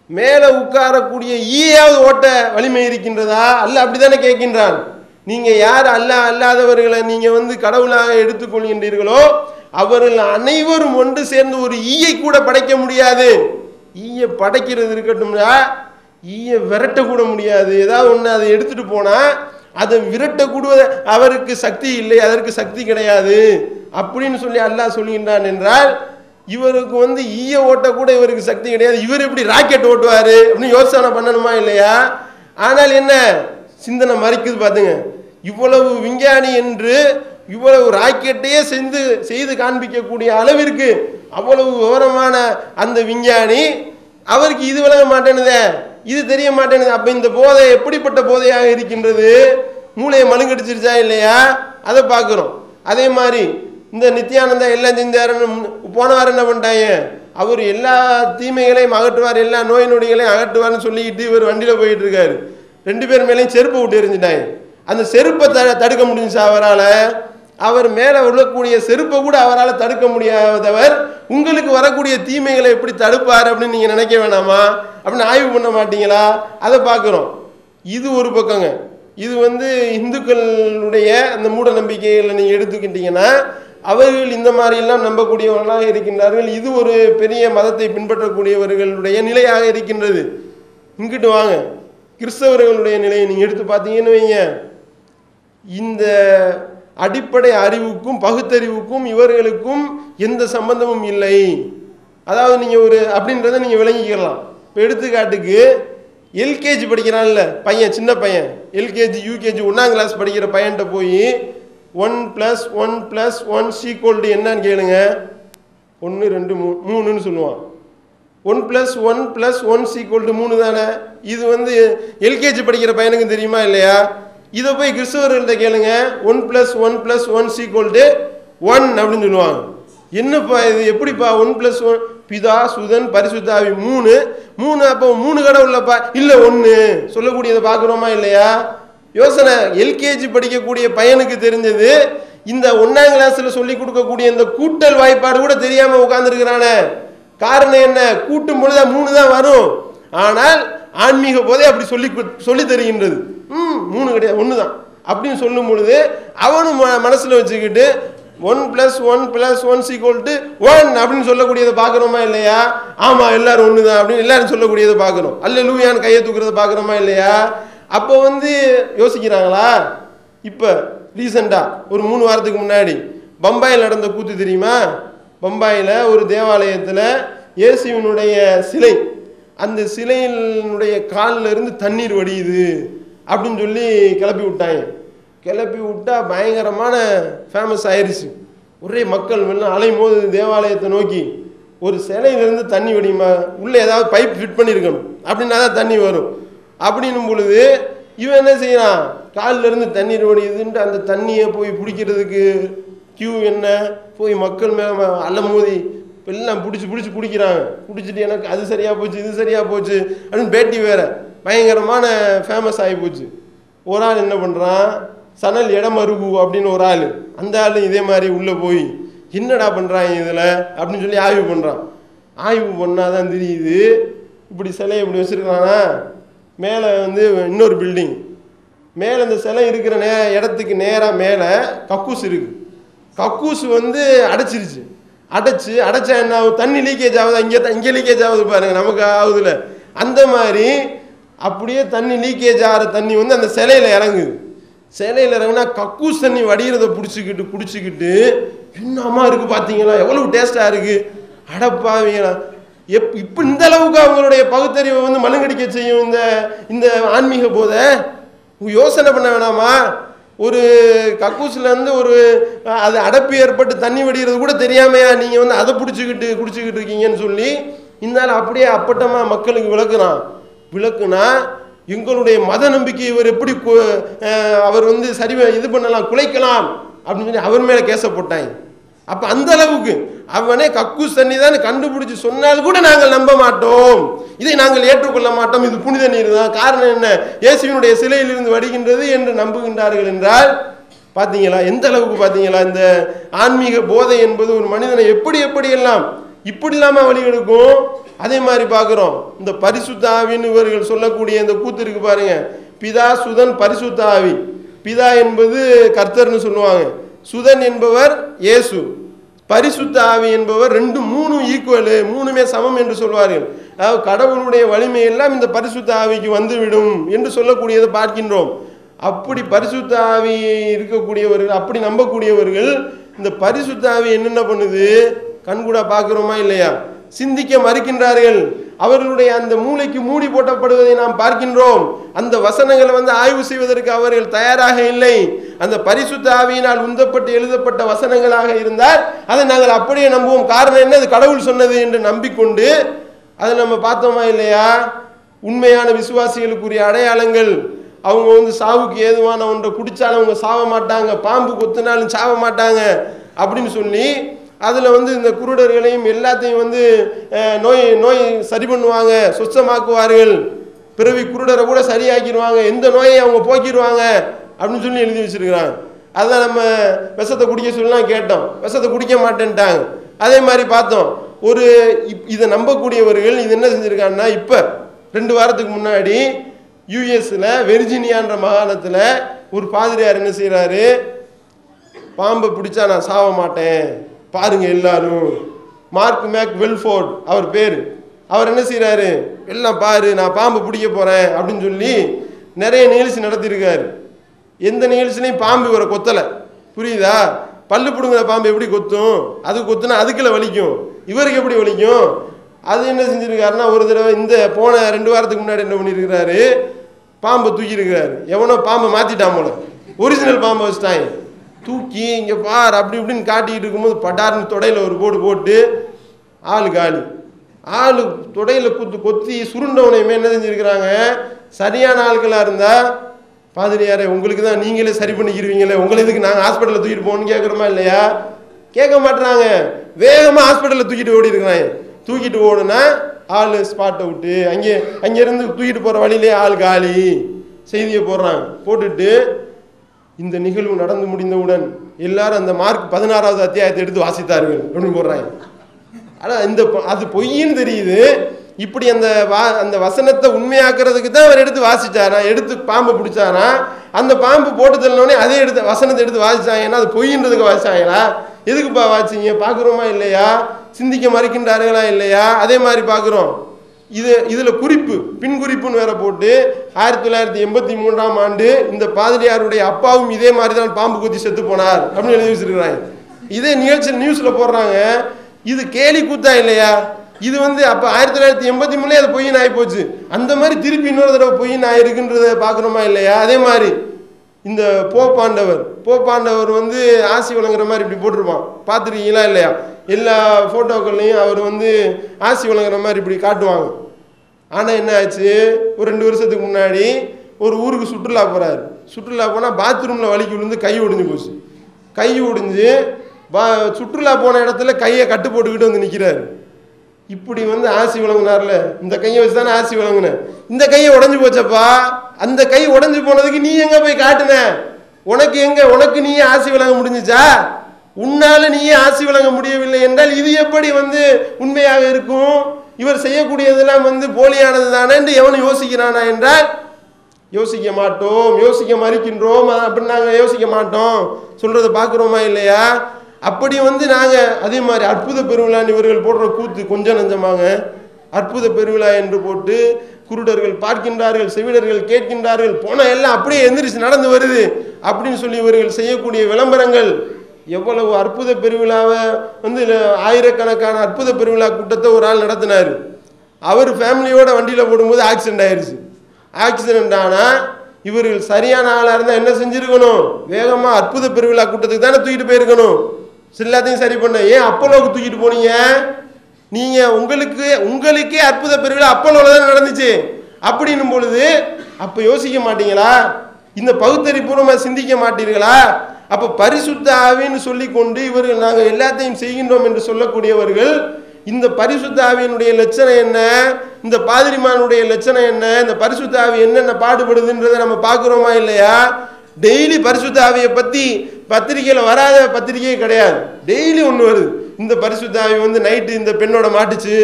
மேலே உட்காரக்கூடிய ஈயாவது ஓட்ட வலிமை இருக்கின்றதா? அல்ல அப்படித்தானே கேட்கின்றான். நீங்கள் யார் அல்லாதவர்களை நீங்கள் வந்து கடவுளாக எடுத்துக்கொள்கின்றீர்களோ அவர்கள் அனைவரும் ஒன்று சேர்ந்து ஒரு ஈயை கூட படைக்க முடியாது. ஈயை படைக்கிறது இருக்கட்டும்னா ஈயை விரட்ட கூட முடியாது. ஏதாவது ஒன்று அதை எடுத்துட்டு போனால் அதை விரட்டக்கூட அவருக்கு சக்தி இல்லை, அதற்கு சக்தி கிடையாது அப்படின்னு சொல்லி அல்லாஹ் சொல்கின்றான். என்றால் இவருக்கு வந்து ஈய ஓட்ட கூட இவருக்கு சக்தி கிடையாது, இவர் எப்படி ராக்கெட் ஓட்டுவாரு அப்படின்னு யோசனை பண்ணணுமா இல்லையா? ஆனால் என்ன சிந்தனை மறைக்குது பாத்துங்க. இவ்வளவு விஞ்ஞானி என்று இவ்வளவு ராக்கெட்டையே செய்து காண்பிக்கக்கூடிய அளவிற்கு அவ்வளவு விவரமான அந்த விஞ்ஞானி அவருக்கு இது விளங்க மாட்டேனுதே, இது தெரிய மாட்டேனுது. அப்ப இந்த போதை எப்படிப்பட்ட போதையாக இருக்கின்றது? மூளையை மழுங்கடிச்சிருச்சா இல்லையா? அதை பார்க்கிறோம். அதே மாதிரி இந்த நித்யானந்தா எல்லாம் செஞ்சாருன்னு போன வாரம் என்ன பண்ணிட்டாங்க, அவர் எல்லா தீமைகளையும் அகற்றுவார், எல்லா நோய் நொடிகளையும் அகற்றுவார்னு சொல்லிக்கிட்டு இவர் வண்டியில் போயிட்டு இருக்காரு. 2 பேர் மேலேயும் செருப்பை விட்டு எரிஞ்சிட்டாங்க. அந்த செருப்பை தடுக்க முடிஞ்சுச்சா அவரால்? அவர் மேலே உள்ளக்கூடிய செருப்பை கூட அவரால் தடுக்க முடியாதவர் உங்களுக்கு வரக்கூடிய தீமைகளை எப்படி தடுப்பார் அப்படின்னு நீங்கள் நினைக்க வேணாமா? அப்படின்னு ஆய்வு பண்ண மாட்டீங்களா? அதை பார்க்குறோம். இது ஒரு பக்கங்க. இது வந்து இந்துக்களுடைய அந்த மூட நம்பிக்கைகளை நீங்கள் எடுத்துக்கிட்டீங்கன்னா அவர்கள் இந்த மாதிரிலாம் நம்பக்கூடியவர்களாக இருக்கின்றார்கள். இது ஒரு பெரிய மதத்தை பின்பற்றக்கூடியவர்களுடைய நிலையாக இருக்கின்றது. இங்கிட்டு வாங்க, கிறிஸ்தவர்களுடைய நிலையை நீங்கள் எடுத்து பார்த்தீங்கன்னு வைங்க, இந்த அடிப்படை அறிவுக்கும் பகுத்தறிவுக்கும் இவர்களுக்கும் எந்த சம்பந்தமும் இல்லை. அதாவது நீங்கள் ஒரு அப்படின்றத நீங்கள் விளங்கிக்கலாம். இப்போ எடுத்துக்காட்டுக்கு எல்கேஜி படிக்கிறான்ல பையன், சின்ன பையன், எல்கேஜி யூகேஜி 1ஆம் கிளாஸ் படிக்கிற பையன்கிட்ட போய் 1 + 1 + 1 என்னன்னு கேளுங்க. 1 2 3ன்னு சொல்லுவான். 1 + 1 + 1 3 தானே. இது வந்து எல்கேஜி படிக்கிற பையனுக்கு தெரியுமா இல்லையா? இதை போய் கிறிஸ்தவர்கள்ட்ட கேளுங்க, 1 + 1 + 1 1 அப்படின்னு சொல்லுவாங்க. என்னப்பா இது, எப்படிப்பா 1 + 1? பிதா சுதன் பரிசுத்தாவி 3 அப்போ 3 கடவுள் இல்லப்பா, இல்லை 1 சொல்லக்கூடியதை பார்க்குறோமா இல்லையா? யோசனை. எல்கேஜி படிக்கக்கூடிய பையனுக்கு தெரிஞ்சது இந்த 1ஆம் கிளாஸ்ல சொல்லி கொடுக்கக்கூடிய இந்த கூட்டல் வாய்ப்பாடு கூட தெரியாம உட்கார்ந்துருக்கிறானே. காரணம் என்ன? கூட்டும் பொழுது 3 தான் வரும், ஆனால் ஆன்மீக போதே அப்படி சொல்லி தருகின்றது. 3 கிடையாது 1 தான் அப்படின்னு சொல்லும் பொழுது அவனும் மனசுல வச்சுக்கிட்டு 1 + 1 + 1 1 அப்படின்னு சொல்லக்கூடியதை பார்க்குறோமா இல்லையா? ஆமா எல்லாரும் 1 தான் அப்படின்னு எல்லாரும் சொல்லக்கூடியதை பார்க்குறோம். அல்லேலூயான்னு கையை தூக்குறதை பார்க்குறோமா இல்லையா? அப்போ வந்து யோசிக்கிறாங்களா? இப்போ ரீசெண்டாக ஒரு 3 வாரத்துக்கு முன்னாடி பம்பாயில் நடந்த கூத்து தெரியுமா? பம்பாயில் ஒரு தேவாலயத்தில் இயேசுவினுடைய சிலை, அந்த சிலையினுடைய காலில் இருந்து தண்ணீர் வடியுது அப்படின்னு சொல்லி கிளப்பி விட்டாங்க. கிளப்பி விட்டா பயங்கரமான ஃபேமஸ் ஆயிடுச்சு. ஒரே மக்கள் வெள்ளம் அலையும் போது தேவாலயத்தை நோக்கி ஒரு சிலையிலிருந்து தண்ணி வடியுமா, உள்ளே ஏதாவது பைப் ஃபிட் பண்ணியிருக்கணும் அப்படின்னா தான் தண்ணி வரும். அப்படின்னும் பொழுது இவன் என்ன செய்யறான், காலில் இருந்து தண்ணீர் வடியுதுன்ட்டு அந்த தண்ணியை போய் பிடிக்கிறதுக்கு கியூ என்ன, போய் மக்கள் மேலே அலமோதி எல்லாம் பிடிச்சி பிடிக்கிறாங்க. பிடிச்சிட்டு எனக்கு அது சரியாக போச்சு இது சரியாக போச்சு அப்படின்னு பேட்டி வேற பயங்கரமான ஃபேமஸ் ஆகி போச்சு. ஒரு ஆள் என்ன பண்ணுறான், சணல் இடமருகு அப்படின்னு ஒரு ஆள், அந்த ஆள் இதே மாதிரி உள்ளே போய் என்னடா பண்ணுறாங்க இதில் அப்படின்னு சொல்லி ஆய்வு பண்ணுறான். ஆய்வு பண்ணால் தான் தெரியுது, இப்படி சிலையை இப்படி வச்சுருக்கானா, மேலே வந்து இன்னொரு பில்டிங், மேலே அந்த சிலை இருக்கிற இடத்துக்கு நேராக மேலே கக்கூஸ் இருக்கு. கக்கூஸ் வந்து அடைச்சிருச்சு. அடைச்சா என்ன ஆகும்? தண்ணி லீக்கேஜ் ஆகுது. இங்கே லீக்கேஜ் ஆகுது பாருங்க, நமக்கு ஆகுதுல. அந்த மாதிரி அப்படியே தண்ணி லீக்கேஜ் ஆகிற தண்ணி வந்து அந்த சிலையில் இறங்குது. சிலையில் இறங்குனா கக்கூஸ் தண்ணி வடிகிறத குடிச்சிக்கிட்டு என்னமா இருக்குது பார்த்தீங்களா, எவ்வளவு டேஸ்டாக இருக்குது, அடப்பாவீங்களா. இப்போ இந்த அளவுக்கு அவங்களுடைய பகுத்தறிவை வந்து மழுங்கடிக்க செய்யும் இந்த ஆன்மீக போதை. யோசனை பண்ண வேணாமா? ஒரு கக்கூஸ்லேருந்து அது அடைப்பு ஏற்பட்டு தண்ணி வடிகிறது கூட தெரியாமையா நீங்கள் வந்து அதை குடிச்சிக்கிட்டு இருக்கீங்கன்னு சொல்லி இந்த அப்படியே அப்பட்டமாக மக்களுக்கு விளக்குனா எங்களுடைய மத நம்பிக்கை இவர் எப்படி அவர் வந்து சரி இது பண்ணலாம், குலைக்கலாம் அப்படின்னு சொல்லி அவர் மேலே கேச போட்டாங்க. அப்போ அந்த அளவுக்கு அவனே கக்கூஸ் தண்ணி தான் கண்டுபிடிச்சு சொன்னால் கூட நாங்கள் நம்ப மாட்டோம், இதை நாங்கள் ஏற்றுக்கொள்ள மாட்டோம், இது புனித நீர் தான். காரணம் என்ன? இயேசுவினுடைய சிலையிலிருந்து வடிகின்றது என்று நம்புகின்றார்கள் என்றால் பார்த்தீங்களா எந்த அளவுக்கு? பார்த்தீங்களா இந்த ஆன்மீக போதை என்பது ஒரு மனிதனை எப்படி எல்லாம் இப்படி இல்லாமல் வழிகெடுக்கும். அதே மாதிரி பார்க்குறோம் இந்த பரிசுத்த ஆவின்னு இவர்கள் சொல்லக்கூடிய இந்த கூத்து இருக்கு பாருங்க. பிதா சுதன் பரிசுத்த ஆவி. பிதா என்பது கர்த்தர்னு சொல்லுவாங்க, சுதன் என்பவர் இயேசு, பரிசுத்த ஆவி என்பவர் 2 ஈக்குவலு, 3மே சமம் என்று சொல்வார்கள். அதாவது கடவுளுடைய வலிமை எல்லாம் இந்த பரிசுத்த ஆவிக்கு வந்துவிடும் என்று சொல்லக்கூடியதை பார்க்கின்றோம். அப்படி பரிசுத்த ஆவி இருக்கக்கூடியவர்கள், அப்படி நம்பக்கூடியவர்கள் இந்த பரிசுத்த ஆவி என்னென்ன பண்ணுது கண்கூட பார்க்கிறோமா இல்லையா? சிந்திக்க மறுக்கின்றார்கள். அவர்களுடைய அந்த மூளைக்கு மூடி போட்டப்படுவதை நாம் பார்க்கின்றோம். அந்த வசனங்களை வந்து ஆய்வு செய்வதற்கு அவர்கள் தயாராக இல்லை. அந்த பரிசுத்த ஆவியினால் உந்தப்பட்டு எழுதப்பட்ட வசனங்களாக இருந்தால் அதை நாங்கள் அப்படியே நம்புவோம். காரணம் என்ன? அது கடவுள் சொன்னது என்று நம்பிக்கொண்டு அதை நம்ம பார்த்தோமா இல்லையா? உண்மையான விசுவாசிகளுக்குரிய அடையாளங்கள், அவங்க வந்து சாவுக்கு ஏதுவான ஒன்றை குடித்தாலும் அவங்க சாவ மாட்டாங்க, பாம்பு கொத்தினாலும் சாவ மாட்டாங்க அப்படின்னு சொல்லி அதில் வந்து இந்த குருடர்களையும் எல்லாத்தையும் வந்து நோய் சரி பண்ணுவாங்க, சுத்தமாக்குவார்கள், பிறவி குருடரை கூட சரியாக்கிடுவாங்க, எந்த நோயை அவங்க போக்கிடுவாங்க அப்படின்னு சொல்லி எழுதி வச்சிருக்கிறாங்க. அதான் நம்ம விஷத்தை குடிக்க சொல்லலாம் கேட்டோம், விஷத்தை குடிக்க மாட்டேன்ட்டாங்க. அதே மாதிரி பார்த்தோம் இதை நம்பக்கூடியவர்கள் இது என்ன செஞ்சுருக்காங்கன்னா, இப்போ 2 வாரத்துக்கு முன்னாடி யூஎஸில் வெர்ஜீனியான்ற மாகாணத்தில் ஒரு பாதிரியார் என்ன செய்கிறாரு, பாம்பை பிடிச்சா நான் சாவ மாட்டேன் பாருங்க எல்லாரும், மார்க் மேக் வெல்ஃபோர்ட் அவர் பேர், அவர் என்ன செய்கிறாரு, எல்லாம் பாரு நான் பாம்பு பிடிக்க போகிறேன் அப்படின்னு சொல்லி நிறைய நிகழ்ச்சி நடத்தியிருக்காரு. எந்த நிகழ்ச்சிலையும் பாம்பு இவரை கொத்தலை, புரியுதா? பல்லு பிடுங்குற பாம்பு எப்படி கொத்தும், அது கொத்துனா அதுக்குள்ள வலிக்கும், இவருக்கு எப்படி வலிக்கும்? அது என்ன செஞ்சுருக்காருன்னா, ஒரு தடவை இந்த போன 2 வாரத்துக்கு முன்னாடி என்ன பண்ணியிருக்கிறாரு, பாம்பை தூக்கியிருக்கிறாரு. எவனோ பாம்பை மாற்றிட்டான் போல, ஒரிஜினல் பாம்பை வச்சுட்டாங்க, தூக்கி இங்கே பார் அப்படி இப்படின்னு காட்டிக்கிட்டு இருக்கும்போது பட்டார்னு தொடையில் ஒரு போட்டு ஆளு காலி. ஆளு தொடையில் கொத்தி சுருண்டவனையுமே என்ன செஞ்சுருக்கிறாங்க, சரியான ஆட்களாக இருந்தால் பாதிரியாரே உங்களுக்கு தான் நீங்களே சரி பண்ணிக்கிருவீங்களே, உங்களை இதுக்கு நாங்கள் ஹாஸ்பிட்டலில் தூக்கிட்டு போகணும்னு கேட்குறோமா இல்லையா? கேட்க மாட்டுறாங்க, வேகமாக ஹாஸ்பிட்டலில் தூக்கிட்டு ஓடி இருக்கிறாங்க. தூக்கிட்டு ஓடுனா ஆள் ஸ்பாட்டை விட்டு அங்கேருந்து தூக்கிட்டு போகிற வழியிலே ஆள் காலி செய்தியை போடுறாங்க. போட்டுட்டு இந்த நிகழ்வு நடந்து முடிந்தவுடன் எல்லாரும் அந்த மார்க் 16வது அத்தியாயத்தை எடுத்து வாசித்தார்கள் அப்படின்னு போடுறாங்க. ஆனால் அது பொய்ன்னு தெரியுது. இப்படி அந்த வசனத்தை உண்மையாக்குறதுக்கு தான் அவர் எடுத்து வாசிச்சாரா, எடுத்து பாம்பை பிடிச்சாரா, அந்த பாம்பு போட்டு தள்ளனோடனே அதே வசனத்தை எடுத்து வாசிச்சாங்கன்னா அது பொய்ன்றதுக்கு வாசிச்சாங்களா? எதுக்குப்பா வாசிங்க? பார்க்குறோமா இல்லையா? சிந்திக்க மறுக்கின்றார்களா இல்லையா? அதே மாதிரி பார்க்குறோம். இதில் பின் குறிப்புன்னு வேற போட்டு 1983ஆம் ஆண்டு இந்த பாதிரியாருடைய அப்பாவும் இதே மாதிரி தான் பாம்பு கொத்தி செத்து போனார் அப்படின்னு எழுதி வச்சிருக்கிறாங்க. இதே நியூஸில் போடுறாங்க. இது கேலி கூத்தா இல்லையா? இது வந்து அப்போ 1983 அது பொய்யின் ஆகி போச்சு. அந்த மாதிரி திருப்பி இன்னொரு தடவை பொய்யின் ஆயிருக்குன்றத பார்க்குறோமா இல்லையா? அதே மாதிரி இந்த போப்பாண்டவர் வந்து ஆசி வழங்குற மாதிரி இப்படி போட்டிருப்பான், பார்த்துருக்கீங்களா இல்லையா? எல்லா ஃபோட்டோக்கள்லையும் அவர் வந்து ஆசி வழங்குற மாதிரி இப்படி காட்டுவாங்க. ஆனால் என்ன ஆச்சு, ஒரு 2 வருஷத்துக்கு முன்னாடி ஒரு ஊருக்கு சுற்றுலா போகிறாரு. சுற்றுலா போனால் பாத்ரூமில் வலிக்கு விழுந்து கை ஒடிஞ்சு போச்சு. கை ஒடிஞ்சு சுற்றுலா போன இடத்துல கையை கட்டு போட்டுக்கிட்டு வந்து நிற்கிறாரு. இப்படி வந்து ஆசி வழங்கினார்ல, இந்த கையை வச்சு தானே ஆசி வழங்கினேன், இந்த கையை உடஞ்சி போச்சப்பா. அந்த கை உடஞ்சி போனதுக்கு நீ எங்கே போய் காட்டுன? உனக்கு நீயே ஆசி வழங்க முடிஞ்சிச்சா? உன்னால நீயே ஆசி வழங்க முடியவில்லை என்றால் இது எப்படி வந்து உண்மையாக இருக்கும்? இவர் செய்யக்கூடியதெல்லாம் வந்து போலியானது தானே என்று எவனும் யோசிக்கிறானா என்றால் யோசிக்க மாட்டோம், யோசிக்க மறுக்கின்றோம் அப்படின்னு நாங்கள் யோசிக்க மாட்டோம் சொல்றதை பார்க்குறோமா இல்லையா? அப்படி வந்து நாங்கள் அதே மாதிரி அற்புத பெருவிழான்னு இவர்கள் போடுற கூத்து கொஞ்சம் நஞ்சமாங்க. அற்புத பெருவிழா என்று போட்டு குருடர்கள் பார்க்கின்றார்கள், செவிடர்கள் கேட்கின்றார்கள், போன எல்லாம் அப்படியே எந்திரிச்சு நடந்து வருது அப்படின்னு சொல்லி இவர்கள் செய்யக்கூடிய விளம்பரங்கள். எவ்வளவு அற்புத பெருவிழாவை வந்து ஆயிரக்கணக்கான அற்புத பெருவிழா கூட்டத்தை ஒரு ஆள் நடத்தினார். அவர் ஃபேமிலியோட வண்டியில் போடும்போது ஆக்சிடென்ட் ஆயிடுச்சு. ஆக்சிடென்ட் ஆனால் இவர்கள் சரியான ஆளாக இருந்தால் என்ன செஞ்சுருக்கணும்? வேகமாக அற்புத பெருவிழா கூட்டத்துக்கு தானே தூக்கிட்டு போயிருக்கணும். எல்லாத்தையும் சரி பண்ண ஏன் அப்போலோவுக்கு தூக்கிட்டு போனீங்க? நீங்கள் உங்களுக்கே அற்புத பெருவிழா அப்போலோவில் தான் நடந்துச்சு. அப்படின்னும் பொழுது அப்போ யோசிக்க மாட்டீங்களா? இந்த பகுத்தறிபூர்வமாக சிந்திக்க மாட்டீர்களா? அப்போ பரிசுத்த ஆவின்னு சொல்லி கொண்டு இவர்கள் நாங்கள் எல்லாத்தையும் செய்கின்றோம் என்று சொல்லக்கூடியவர்கள், இந்த பரிசுத்த ஆவியினுடைய லட்சணம் என்ன, இந்த பாதிரிமானுடைய லட்சணம் என்ன, இந்த பரிசுத்த ஆவி என்னென்ன பாடுபடுதுன்றதை நம்ம பார்க்குறோமா இல்லையா? டெய்லி பரிசுத்த ஆவியை பற்றி பத்திரிகையில் வராத பத்திரிகையே கிடையாது. டெய்லி ஒன்று வருது. இந்த பரிசுத்த ஆவி வந்து நைட்டு இந்த பெண்ணோட மாட்டுச்சு,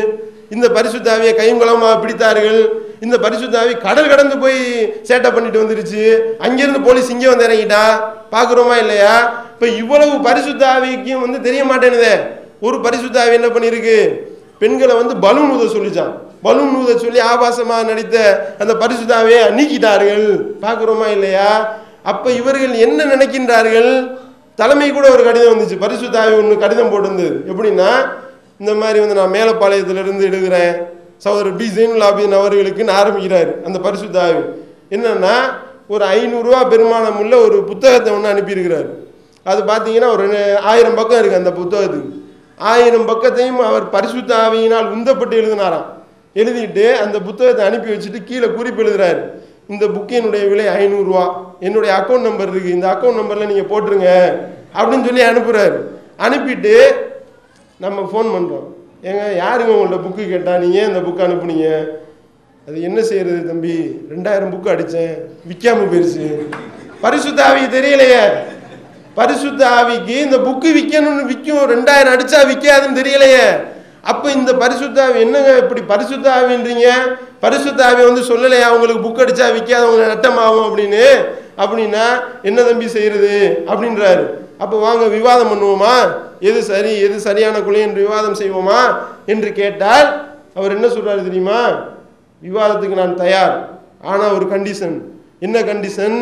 இந்த பரிசுத்த ஆவியை கைங்குளமாக பிடித்தார்கள், இந்த பரிசுத்த ஆவி கடல் கடந்து போய் சேட்டை பண்ணிட்டு வந்துருச்சு, அங்கிருந்து போலீஸ் இங்கே வந்து இறங்கிட்டா. பார்க்குறோமா இல்லையா? இப்போ இவ்வளவு பரிசுத்த ஆவிக்கும் வந்து தெரிய மாட்டேனுதே. ஒரு பரிசுத்த ஆவி என்ன பண்ணியிருக்கு? பெண்களை வந்து பலூன் ஊத சொல்லிச்சான். பலூன் ஊத சொல்லி ஆபாசமாக நடித்த அந்த பரிசுத்த ஆவியை நீக்கிட்டார்கள். பார்க்குறோமா இல்லையா? அப்போ இவர்கள் என்ன நினைக்கின்றார்கள்? தலைமை கூட ஒரு கடிதம் வந்துச்சு, பரிசுத்த ஆவி ஒன்று கடிதம் போட்டிருந்தது. எப்படின்னா, இந்த மாதிரி வந்து நான் மேலப்பாளையத்திலிருந்து எடுக்கிறேன், சகோதரர் பி ஜெயினுல் ஆபிதீன் அவர்களுக்குன்னு ஆரம்பிக்கிறாரு. அந்த பரிசுத்த ஆவி என்னன்னா, ஒரு 500 ரூபா பெருமானம் உள்ள ஒரு புத்தகத்தை ஒன்று அனுப்பியிருக்கிறார். அது பார்த்தீங்கன்னா ஒரு 1000 பக்கம் இருக்குது. அந்த புத்தகத்துக்கு 1000 பக்கத்தையும் அவர் பரிசுத்த ஆவியினால் உந்தப்பட்டு எழுதினாராம். எழுதிட்டு அந்த புத்தகத்தை அனுப்பி வச்சுட்டு கீழே குறிப்பு எழுதுறாரு, இந்த புக்கினுடைய விலை 500 ரூபா, என்னுடைய அக்கௌண்ட் நம்பர் இருக்குது, இந்த அக்கௌண்ட் நம்பரில் நீங்கள் போட்டுருங்க அப்படின்னு சொல்லி அனுப்புகிறாரு. அனுப்பிட்டு நம்ம ஃபோன் பண்ணுறோம், ஏங்க யாருங்க உங்கள்ட்ட புக்கு கேட்டால் நீங்கள் இந்த புக்கு அனுப்புனீங்க? அது என்ன செய்யறது தம்பி, 2000 புக்கு அடித்தேன், விற்காம போயிடுச்சு. பரிசுத்த ஆவி தெரியலையே, பரிசுத்த ஆவிக்கு இந்த புக்கு விற்கணும்னு விற்கும், 2000 அடித்தா விற்காதுன்னு தெரியலையே. அப்போ இந்த பரிசுத்த ஆவி என்னங்க இப்படி பரிசுத்த ஆவின்றீங்க? பரிசுத்த ஆவி வந்து சொல்லலையா உங்களுக்கு புக் அடித்தா விற்காது, உங்களுக்கு நட்டமாகும் அப்படின்னு? அப்படின்னா என்ன தம்பி செய்கிறது அப்படின்றாரு. அப்போ வாங்க விவாதம் பண்ணுவோமா, எது சரி எது சரியான கொலை என்று விவாதம் செய்வோமா என்று கேட்டால் அவர் என்ன சொல்றாரு தெரியுமா? விவாதத்துக்கு நான் தயார், ஆனால் ஒரு கண்டிஷன். என்ன கண்டிஷன்?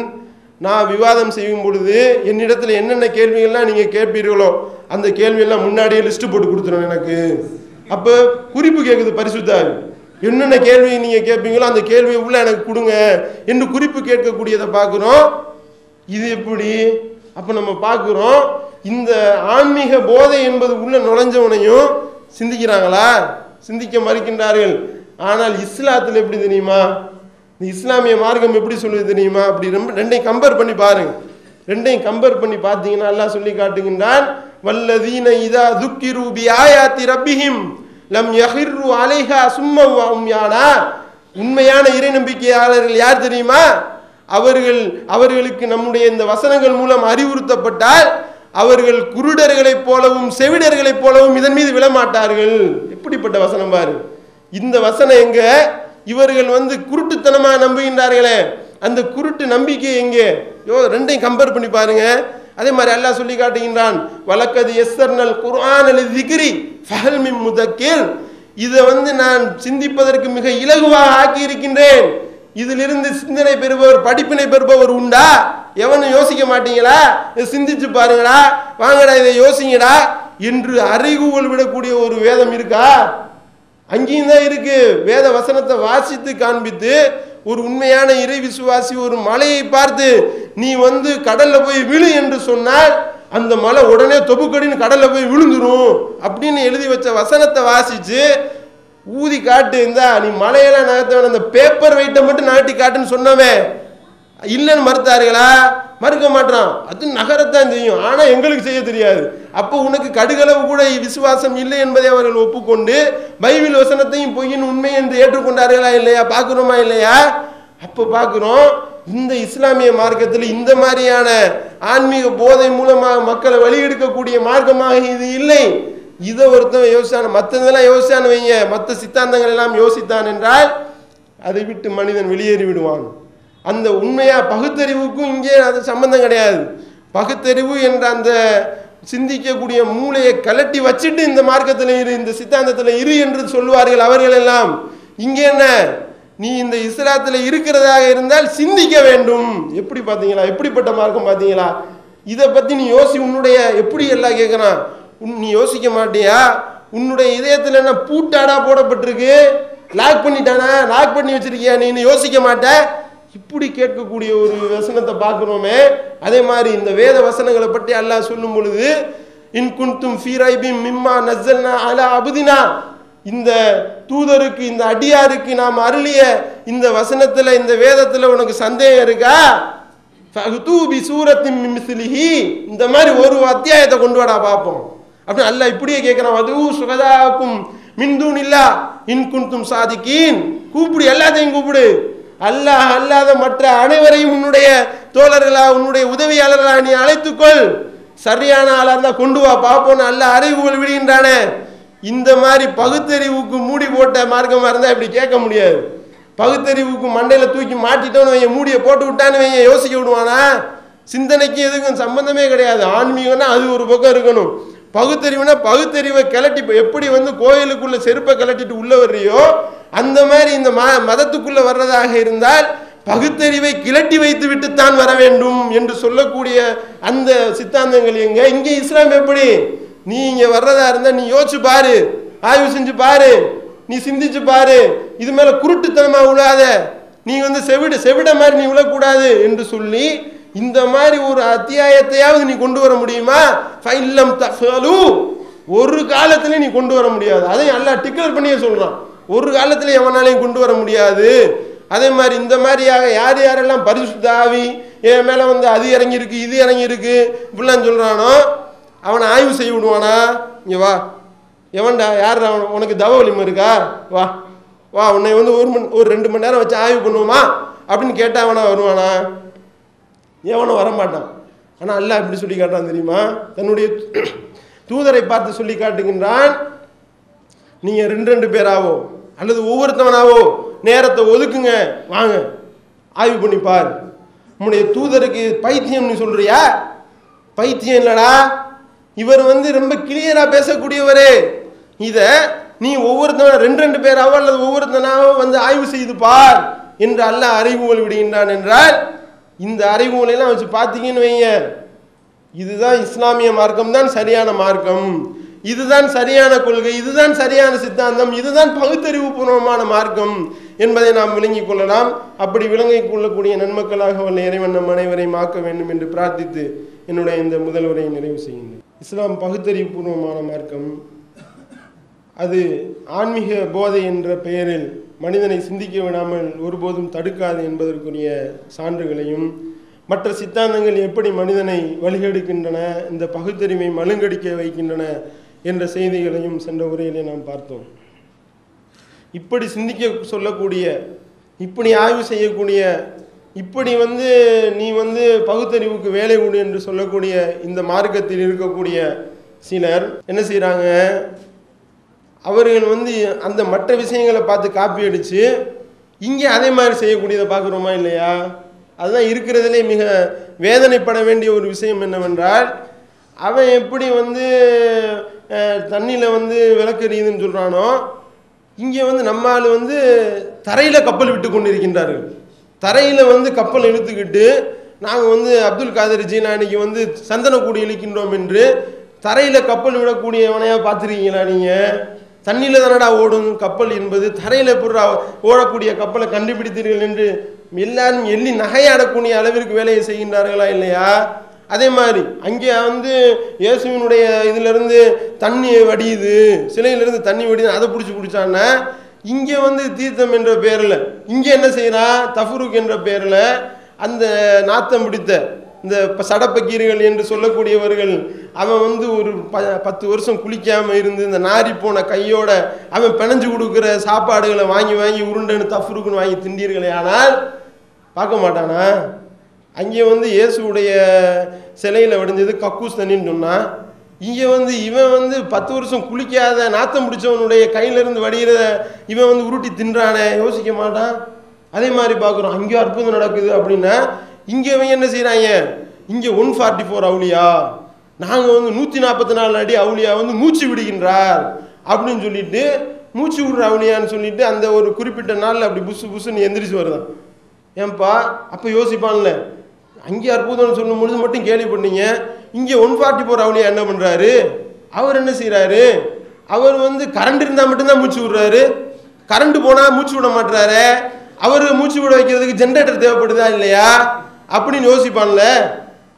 நான் விவாதம் செய்யும் பொழுது என்னிடத்துல என்னென்ன கேள்விகள்லாம் நீங்கள் கேட்பீர்களோ அந்த கேள்வியெல்லாம் முன்னாடியே லிஸ்ட்டு போட்டு கொடுத்துருவேன் எனக்கு. அப்போ குறிப்பு கேட்குது பரிசுத்த ஆவி, என்னென்ன கேள்வி நீங்கள் கேட்பீங்களோ அந்த கேள்வியை உள்ள எனக்கு கொடுங்க என்று குறிப்பு கேட்கக்கூடியதை பார்க்குறோம். இது எப்படி? அப்போ நம்ம பார்க்குறோம், இந்த ஆன்மீக போதை என்பது உள்ள நுழைஞ்சவனையும் சிந்திக்கிறாங்களா? சிந்திக்க மறுக்கின்றார்கள். ஆனால் இஸ்லாத்தில் எப்படி தெரியுமா? இந்த இஸ்லாமிய மார்க்கம் எப்படி சொல்லுது தெரியுமா? அப்படி ரெண்டையும் கம்பேர் பண்ணி பாருங்க. ரெண்டையும் கம்பேர் பண்ணி பார்த்தீங்கன்னா அல்லாஹ் சொல்லி காட்டுகின்றான், வல்லதீன இதா துக்கிரு பி ஆயாத்தி ரப்பிஹிம் லம் யஹிர்ரு அலைஹா சும்ம வ உம்யானா. உண்மையான இறை நம்பிக்கையாளர்கள் யார் தெரியுமா? அவர்களுக்கு நம்முடைய இந்த வசனங்கள் மூலம் அறிவுறுத்தப்பட்டால் அவர்கள் குருடர்களைப் போலவும் செவிடர்களைப் போலவும் இதன் மீது விழமாட்டார்கள். எப்படிப்பட்ட வசனம் பாரு! இந்த வசனம் எங்க? இவர்கள் வந்து குருட்டுத்தனமாக நம்புகின்றார்களே, அந்த குருட்டு நம்பிக்கை எங்கே? ரெண்டையும் கம்பேர் பண்ணி பாருங்க. அதே மாதிரி அல்லாஹ் சொல்லி காட்டுகின்றான், வலக்கது யஸ்ஸர்னல் குர்ஆன லிذிக்ரி ஃபஹல் மின் முதக்கிர். இதை வந்து நான் சிந்திப்பதற்கு மிக இலகுவாக ஆக்கி இருக்கின்றேன், இதிலிருந்து சிந்தனை பெறுபவர் படிப்பினை பெறுபவர் உண்டா? எவனும் யோசிக்க மாட்டீங்களா? சிந்திச்சு பாருங்களா, வாங்கடா இதை யோசிங்கடா என்று அறைகூவல் விடக்கூடிய ஒரு வேதம் இருக்கா? அங்கேயும் தான் இருக்கு. வேத வசனத்தை வாசித்து காண்பித்து ஒரு உண்மையான இறை விசுவாசி ஒரு மலையை பார்த்து நீ வந்து கடல்ல போய் விழு என்று சொன்னால் அந்த மலை உடனே தொபுக்கடின்னு கடல்ல போய் விழுந்துரும் அப்படின்னு எழுதி வச்ச வசனத்தை வாசிச்சு ஊதி காட்டு, இருந்தா நீ மலையெல்லாம் நகர்த்த அந்த பேப்பர் வெயிட்டை மட்டும் நாட்டி காட்டுன்னு சொன்னவே இல்லைன்னு மறுத்தார்களா? மறுக்க மாட்டான். அது நகரத்தான் செய்யும், ஆனா எங்களுக்கு செய்ய தெரியாது. அப்போ உனக்கு கடுகளவு கூட விசுவாசம் இல்லை என்பதை அவர்கள் ஒப்புக்கொண்டு பைபிள் வசனத்தையும் பொய்யின் உண்மை என்று ஏற்றுக்கொண்டார்களா இல்லையா? பார்க்கிறோமா இல்லையா? அப்போ பார்க்கிறோம், இந்த இஸ்லாமிய மார்க்கத்தில் இந்த மாதிரியான ஆன்மீக போதை மூலமாக மக்களை வழியெடுக்கக்கூடிய மார்க்கமாக இது இல்லை. இதை ஒருத்தன் யோசிச்சான, மற்றதெல்லாம் யோசிச்சான்னு வைங்க, மற்ற சித்தாந்தங்கள் எல்லாம் யோசித்தான் என்றால் அதை விட்டு மனிதன் வெளியேறி விடுவான். அந்த உண்மையா பகுத்தறிவுக்கும் இங்கே அது சம்பந்தம் கிடையாது. பகுத்தறிவு என்ற அந்த சிந்திக்கக்கூடிய மூளையை கலட்டி வச்சுட்டு இந்த மார்க்கத்தில் இரு, இந்த சித்தாந்தத்தில் இரு என்று சொல்லுவார்கள் அவர்கள் எல்லாம். இங்கே என்ன, நீ இந்த இஸ்லாத்தில் இருக்கிறதாக இருந்தால் சிந்திக்க வேண்டும். எப்படி பார்த்தீங்களா, எப்படிப்பட்ட மார்க்கம் பார்த்தீங்களா? இதை பற்றி நீ உன்னுடைய எப்படி எல்லாம் கேட்குறான், நீ யோசிக்க மாட்டியா? உன்னுடைய இதயத்தில் என்ன பூட்டாடா போடப்பட்டிருக்கு, லாக் பண்ணிட்டானா, லாக் பண்ணி வச்சிருக்கியா, நீ யோசிக்க மாட்ட? இப்படி கேட்கக்கூடிய ஒரு வசனத்தை பார்க்கிறோமே. அதே மாதிரி இந்த வேத வசனங்களை பற்றி அல்லாஹ் சொல்லும் பொழுது, இன் குன்தும் ஃபீ ரைபின் மிம்மா நஸ்ஸல்னா அலா அப்தினா, இந்த தூதருக்கு, இந்த அடியாருக்கு நாம் அருளிய இந்த வசனத்துல, இந்த வேதத்துல உனக்கு சந்தேகம் இருக்கா? ஃபஹ்து பி சூரத்தின் மின் மிஸ்லிஹி, இந்த மாதிரி ஒரு அத்தியாயத்தை கொண்டு வாடா பார்ப்போம் அப்படி அல்லாஹ் இப்படியே கேட்கிறான். வதூ சுகதாக்கும் மின் தூனில்லாஹ் இன் குன்தும் சாதிகீன், கூப்பிடு, எல்லாத்தையும் கூப்பிடு. அல்லாஹ் அல்லாத மற்ற அனைவரையும் உன்னுடைய தோழர்களா, உன்னுடைய உதவியாளர்களா நீ அழைத்துக்கொள். சரியான ஆளா இருந்தா கொண்டு வா பார்ப்போன்னு அல்லாஹ் அறிவுகள் விடுகின்றானே. இந்த மாதிரி பகுத்தறிவுக்கு மூடி போட்ட மார்க்கமா இருந்தா இப்படி கேட்க முடியாது. பகுத்தறிவுக்கு மண்டையில தூக்கி மாட்டிட்டோன்னு வைய, மூடியை போட்டு விட்டான்னு வைய, யோசிக்க விடுவானா? சிந்தனைக்கு எதுக்கும் சம்பந்தமே கிடையாது. ஆன்மீகம்னா அது ஒரு பக்கம் இருக்கணும். பகுத்தறிவுனா பகுத்தறிவை கிளட்டி, எப்படி கோயிலுக்குள்ள செருப்பை கிளட்டிட்டு உள்ள வர்றியோ அந்த மாதிரி இந்த மதத்துக்குள்ள வர்றதாக இருந்தால் பகுத்தறிவை கிளட்டி வைத்து விட்டுத்தான் வர வேண்டும் என்று சொல்லக்கூடிய அந்த சித்தாந்தங்கள் எங்க? இங்கே இஸ்லாம் எப்படி? நீ இங்க வர்றதா இருந்தா நீ யோசிச்சு பாரு, ஆய்வு செஞ்சு பாரு, நீ சிந்திச்சு பாரு, இது மேல குருட்டுத்தனமா விழாத, நீ செவிட மாதிரி நீ விழக்கூடாது என்று சொல்லி இந்த மாதிரி ஒரு அத்தியாயத்தையாவது நீ கொண்டு வர முடியுமா? ஃபைல்லம் தஃபலு, ஒரு காலத்துல நீ கொண்டு வர முடியாது. அதையும் அல்லாஹ் டிக்ளேர் பண்ணியே சொல்றான், ஒரு காலத்துல எவனாலையும் கொண்டு வர முடியாது. அதே மாதிரி இந்த மாதிரியாக யார் யாரெல்லாம் பரிசுத்த ஆவி என் மேல அது இறங்கி இருக்கு, இது இறங்கி இருக்கு இப்படிலாம் சொல்றானோ அவனை ஆய்வு செய்ய விடுவானா? இங்க வா, எவன்டா, யார் உனக்கு தவ வலிமை இருக்கா, வா வா, உன்னை ஒரு 2 மணி நேரம் வச்சு ஆய்வு பண்ணுவோமா அப்படின்னு கேட்டா அவனா வருவானா? எவனும் வரமாட்டான். ஆனா அல்லாஹ் எப்படி சொல்லி காட்டான் தெரியுமா? தன்னுடைய தூதரை பார்த்து சொல்லி காட்டுகின்றான், நீங்க 2 பேராவோ அல்லது ஒவ்வொருத்தவனாவோ நேரத்தை ஒதுக்குங்க, வாங்க ஆய்வு பண்ணி பார். உன்னுடைய தூதருக்கு பைத்தியம் நீ சொல்றியா? பைத்தியம் இல்லடா, இவர் ரொம்ப கிளியரா பேசக்கூடியவரே. இத நீ ஒவ்வொருத்தவன 2 பேராவோ அல்லது ஒவ்வொருத்தனாவோ ஆய்வு செய்து பார் என்று அல்லாஹ் அறிவுகள் விடுகின்றான். என்றால் இந்த அறிவுகளை எல்லாம் வச்சு பார்த்தீங்கன்னு வைங்க, இதுதான் இஸ்லாமிய மார்க்கம் தான் சரியான மார்க்கம், இதுதான் சரியான கொள்கை, இதுதான் சரியான சித்தாந்தம், இதுதான் பகுத்தறிவு பூர்வமான மார்க்கம் என்பதை நாம் விளங்கிக் கொள்ளலாம். அப்படி விளங்கிக் கொள்ளக்கூடிய நன்மக்களாக வல்ல இறைவன் நம் அனைவரையும் ஆக்க வேண்டும் என்று பிரார்த்தித்து என்னுடைய இந்த முதல் உரையை நிறைவு செய்கின்றேன். இஸ்லாம் பகுத்தறிவு பூர்வமான மார்க்கம். அது ஆன்மீக போதை என்ற பெயரில் மனிதனை சிந்திக்க விடாமல் ஒருபோதும் தடுக்காது என்பதற்குரிய சான்றுகளையும், மற்ற சித்தாந்தங்கள் எப்படி மனிதனை வழிகெடுக்கின்றன, இந்த பகுத்தறிவை மழுங்கடிக்க வைக்கின்றன என்ற செய்திகளையும் சென்ற உரையிலே நாம் பார்த்தோம். இப்படி சிந்திக்க சொல்லக்கூடிய, இப்படி ஆய்வு செய்யக்கூடிய, இப்படி நீ பகுத்தறிவுக்கு வேலை கொடு என்று சொல்லக்கூடிய இந்த மார்க்கத்தில் இருக்கக்கூடிய சிலர் என்ன செய்கிறாங்க? அவர்கள் அந்த மற்ற விஷயங்களை பார்த்து காப்பி அடித்து இங்கே அதே மாதிரி செய்யக்கூடியதை பார்க்குறோமா இல்லையா? அதுதான் இருக்கிறதுலே மிக வேதனைப்பட வேண்டிய ஒரு விஷயம் என்னவென்றால், அவன் எப்படி தண்ணியில் விளக்கெறியுதுன்னு சொல்கிறானோ, இங்கே நம்ம ஆள் தரையில் கப்பல் விட்டு கொண்டு இருக்கின்றார்கள். தரையில் கப்பல் இழுத்துக்கிட்டு நாங்கள் அப்துல் காதர் ஜீலானிக்கு சந்தனக்கூடி இழுக்கின்றோம் என்று தரையில் கப்பல் விடக்கூடியவனையா பார்த்துருக்கீங்களா? நீங்கள் தண்ணியில் தானடா ஓடும் கப்பல் என்பது, தரையில் எப்படி ஓடக்கூடிய கப்பலை கண்டுபிடித்தீர்கள் என்று எல்லாரும் எள்ளி நகையாடக்கூடிய அளவிற்கு வேலையை செய்கின்றார்களா இல்லையா? அதே மாதிரி அங்கே இயேசுவினுடைய இதிலிருந்து தண்ணி வடியுது, சிலையிலிருந்து தண்ணி வடியுது, அதை பிடிச்சி குடிச்சான்னா இங்கே தீர்த்தம் என்ற பேரில் இங்கே என்ன செய்யறான்? தஃபுருக் என்ற பேரில் அந்த நாத்தம் பிடித்த இந்த சடப்பக்கீர்கள் என்று சொல்லக்கூடியவர்கள், அவன் ஒரு 10 வருஷம் குளிக்காமல் இருந்து இந்த நாரி போன கையோட அவன் பிணைஞ்சு கொடுக்குற சாப்பாடுகளை வாங்கி வாங்கி உருண்டன்னு தஃபுருக்குன்னு வாங்கி திண்டீர்களே, ஆனால் பார்க்க மாட்டானா? அங்கே இயேசுடைய சிலையில் வடிஞ்சது கக்கூஸ் தண்ணின்னு சொன்னான். இங்கே இவன் 10 வருஷம் குளிக்காத நாத்தம் பிடிச்சவனுடைய கையிலிருந்து வடிகிறத இவன் உருட்டி தின்றானே, யோசிக்க மாட்டான்? அதே மாதிரி பார்க்குறோம், அங்கே அற்புதம் நடக்குது அப்படின்னா இங்கே இவங்க என்ன செய்கிறாங்க, இங்கே 144 அவுலியா, நாங்கள் வந்து 144 அடி அவுலியா வந்து மூச்சு விடுகின்றார் அப்படின்னு சொல்லிட்டு, மூச்சு விடுற அவுலியான்னு சொல்லிட்டு அந்த ஒரு குறிப்பிட்ட நாளில் அப்படி புசு புசுன்னு எந்திரிச்சு வருதான். ஏன்பா அப்போ யோசிப்பான்ல, அங்கே அற்புதம்னு சொல்லும் பொழுது மட்டும் கேள்வி பண்ணீங்க, இங்கே 144 அவுலியா என்ன பண்ணுறாரு, அவர் என்ன செய்கிறாரு, அவர் வந்து கரண்ட் இருந்தால் மட்டும்தான் மூச்சு விடுறாரு, கரண்ட் போனால் மூச்சு விட மாட்டுறாரு, அவர் மூச்சு விட வைக்கிறதுக்கு ஜென்ரேட்டர் தேவைப்படுதா இல்லையா அப்படின்னு யோசிப்பான்ல.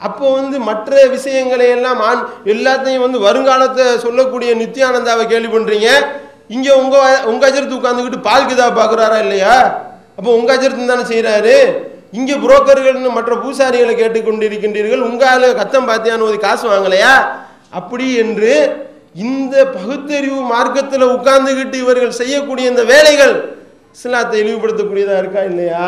அப்போ வந்து மற்ற விஷயங்களை எல்லாம் எல்லாத்தையும் வந்து வருங்காலத்தை சொல்லக்கூடிய நித்யானந்தாவை கேள்வி பண்ணுறீங்க, இங்கே உங்கள் அஜரத்து உட்காந்துக்கிட்டு பால் கிதா பார்க்குறாரா இல்லையா, அப்போ உங்கள் அஜரத்து தானே செய்கிறாரு. இங்கே புரோக்கர்கள்னு மற்ற பூசாரிகளை கேட்டுக்கொண்டிருக்கின்றீர்கள், உங்கள் கத்தம் பார்த்தியான்னு ஒரு காசு வாங்கலையா அப்படி என்று இந்த பகுத்தறிவு மார்க்கத்தில் உட்கார்ந்துக்கிட்டு இவர்கள் செய்யக்கூடிய இந்த வேலைகள் இஸ்லாத்தை இழிவுபடுத்தக்கூடியதாக இருக்கா இல்லையா.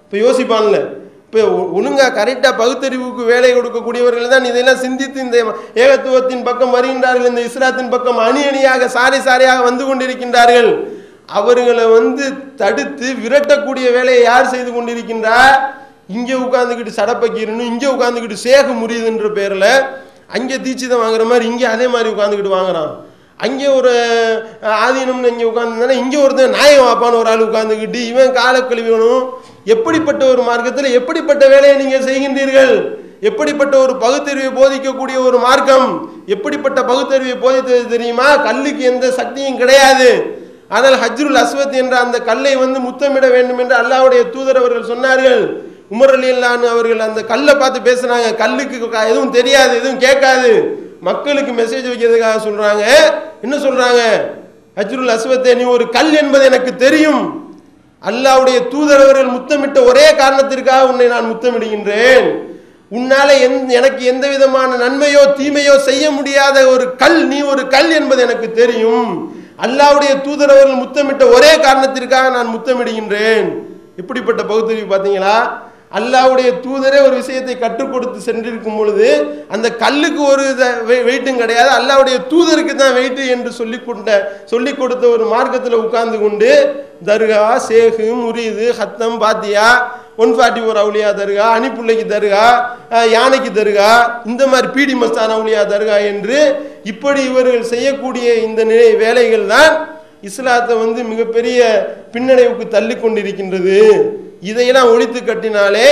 இப்போ யோசிப்பான்ல, இப்போ ஒழுங்காக கரெக்டாக பகுத்தறிவுக்கு வேலை கொடுக்கக்கூடியவர்கள் தான் இதெல்லாம் சிந்தித்து இந்த ஏகத்துவத்தின் பக்கம் வருகின்றார்கள், இந்த இஸ்லாத்தின் பக்கம் அணி அணியாக சாரி சாரியாக வந்து கொண்டிருக்கின்றார்கள். அவர்களை வந்து தடுத்து விரட்டக்கூடிய வேலையை யார் செய்து கொண்டிருக்கின்றார், இங்கே உட்காந்துக்கிட்டு சடப்பக்கீரணும், இங்கே உட்காந்துக்கிட்டு சேகு முறியுதுன்ற பேரில் அங்கே தீட்சிதம் வாங்குற மாதிரி இங்கே அதே மாதிரி உட்காந்துக்கிட்டு வாங்குறான். அங்கே ஒரு ஆதீனம்னு இங்கே உட்காந்துருந்தானே இங்கே ஒருத்தன் நாயம் வாப்பான்னு ஒரு ஆள் உட்காந்துக்கிட்டு இவன் காலை கழுவியணும். எப்படிப்பட்ட ஒரு மார்க்கத்தில் எப்படிப்பட்ட வேலையை நீங்கள் செய்கின்றீர்கள், எப்படிப்பட்ட ஒரு பகுத்தறிவை போதிக்கக்கூடிய ஒரு மார்க்கம், எப்படிப்பட்ட பகுத்தறிவை போதித்தது தெரியுமா, கல்லுக்கு எந்த சக்தியும் கிடையாது. ஆனால் ஹஜ்ருல் அஸ்வத் என்ற அந்த கல்லை வந்து முத்தமிட வேண்டும் என்று அல்லாஹ்வுடைய தூதர் அவர்கள் சொன்னார்கள். உமர் ரலியல்லாஹு அவர்கள் அந்த கல்லை பார்த்து பேசுறாங்க, கல்லுக்கு எதுவும் தெரியாது, எதுவும் கேட்காது, மக்களுக்கு மெசேஜ் வைக்கிறதுக்காக சொல்றாங்க. என்ன சொல்றாங்க, ஹஜ்ருல் அஸ்வத்தை நீ ஒரு கல் என்பது எனக்கு தெரியும், அல்லாஹ்வுடைய தூதர் அவர்கள் முத்தமிட்ட ஒரே காரணத்திற்காக உன்னை நான் முத்தமிடுகின்றேன், உன்னால எனக்கு எந்த விதமான நன்மையோ தீமையோ செய்ய முடியாத ஒரு கல், நீ ஒரு கல் என்பது எனக்கு தெரியும், அல்லாஹ்வுடைய தூதர் அவர்கள் முத்தமிட்ட ஒரே காரணத்திற்காக நான் முத்தமிடுகின்றேன். இப்படிப்பட்ட பகுத்தறிவு பார்த்தீங்களா. அல்லாஹ்வுடைய தூதரே ஒரு விஷயத்தை கற்றுக் கொடுத்து சென்றிருக்கும் பொழுது அந்த கல்லுக்கு ஒரு வெயிட்டும் கிடையாது, அல்லாஹ்வுடைய தூதருக்கு தான் வெயிட்டு என்று சொல்லிக் கொடுத்த ஒரு மார்க்கத்தில் உட்கார்ந்து கொண்டு தர்கா, சேகு, முரீது, ஹத்தம், பாத்தியா, 144 அவுலியா தர்கா, அணிப்புள்ளைக்கு தர்கா, யானைக்கு தர்கா, இந்த மாதிரி பீடி மஸ்தான் அவுலியா தர்கா என்று இப்படி இவர்கள் செய்யக்கூடிய இந்த வேலைகள் தான் இஸ்லாத்தை வந்து மிகப்பெரிய பின்னடைவுக்கு தள்ளி கொண்டிருக்கின்றது. இதையெல்லாம் ஒழித்து கட்டினாலே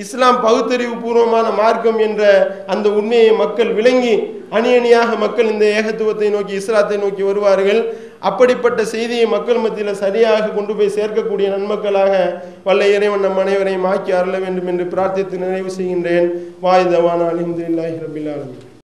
இஸ்லாம் பகுத்தறிவு பூர்வமான மார்க்கம் என்ற அந்த உண்மையை மக்கள் விளங்கி அணி அணியாக மக்கள் இந்த ஏகத்துவத்தை நோக்கி இஸ்லாத்தை நோக்கி வருவார்கள். அப்படிப்பட்ட செய்தியை மக்கள் மத்தியில் சரியாக கொண்டு போய் சேர்க்கக்கூடிய நன்மக்களாக வல்ல இறைவன் நம் அனைவரையும் ஆக்கி அருள வேண்டும் என்று பிரார்த்தித்து நிறைவு செய்கின்றேன். வாய்தவான அல்ஹம்துலில்லாஹி ரப்பில் ஆலமீன்.